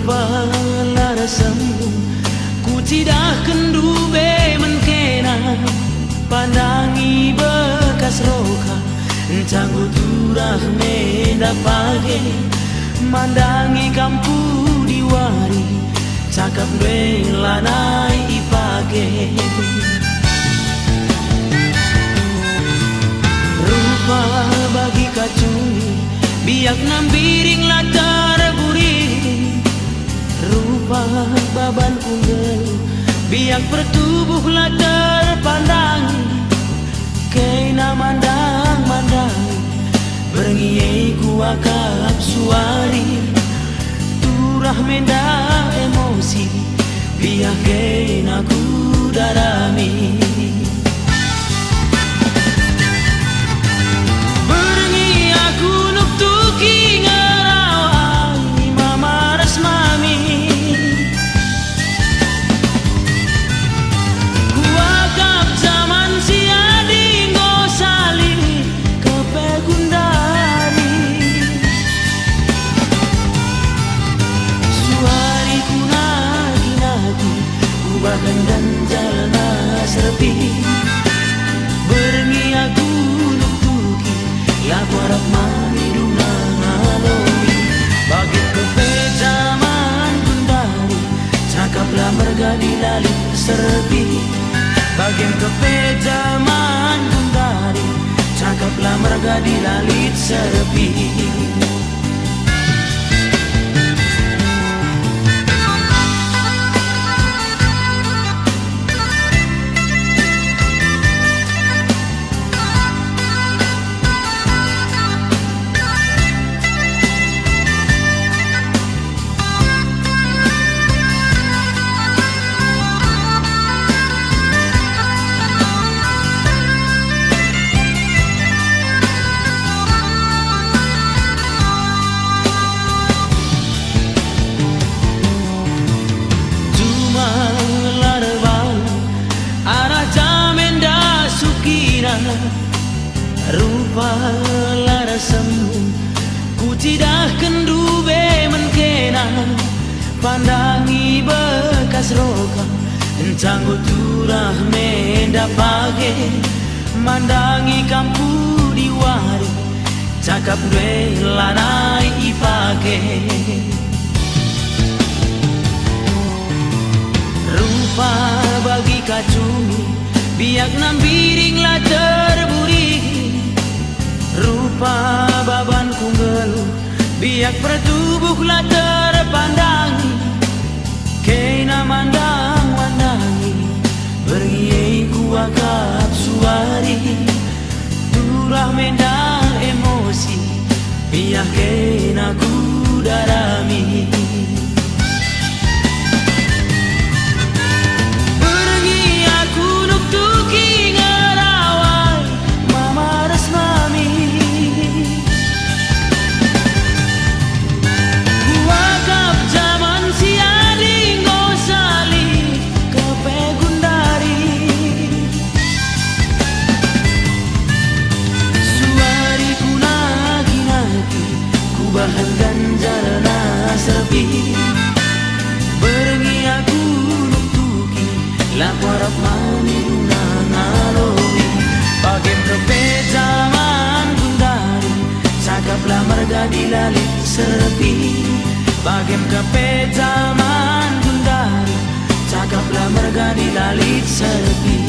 rupa lara sembung ku tidak kendu be menkena pandangi bekas roka canggu turah menda page mandangi kampu diwari cakap be lanai ipage rupa bagi kacungi biak nambiring latar buri rupa baban kunggel biak pertubuh latar pandangi kena mandang-mandang berngiye kuakap suari turah menda emosi biak kena ku darami dan jalana serpi berengi aku nuktuki laku harap maniduna ngaloi bagi kepe zaman kundari cakaplah mergadi lalit serpi bagi kepe zaman kundari cakaplah mergadi lalit serpi rupa lara sembung ku tidak kendu be menkena pandangi bekas roka canggu turah menda page mandangi kampu diwari cakap dwe lanai ipage rupa bagi kacungi biak nambiring latar buri rupa baban kunggel biak pertubuh latar pandangi kena mandang-mandangi berngiye kuakap suari turah menda emosi biak kena ku darami bahan ganjalna serpi berengi aku nuktuki laku harap maniduna ngaloi bagen kepe zaman kundari cakaplah mergadi lalit serpi bagen kepe zaman kundari cakaplah mergadi lalit serpi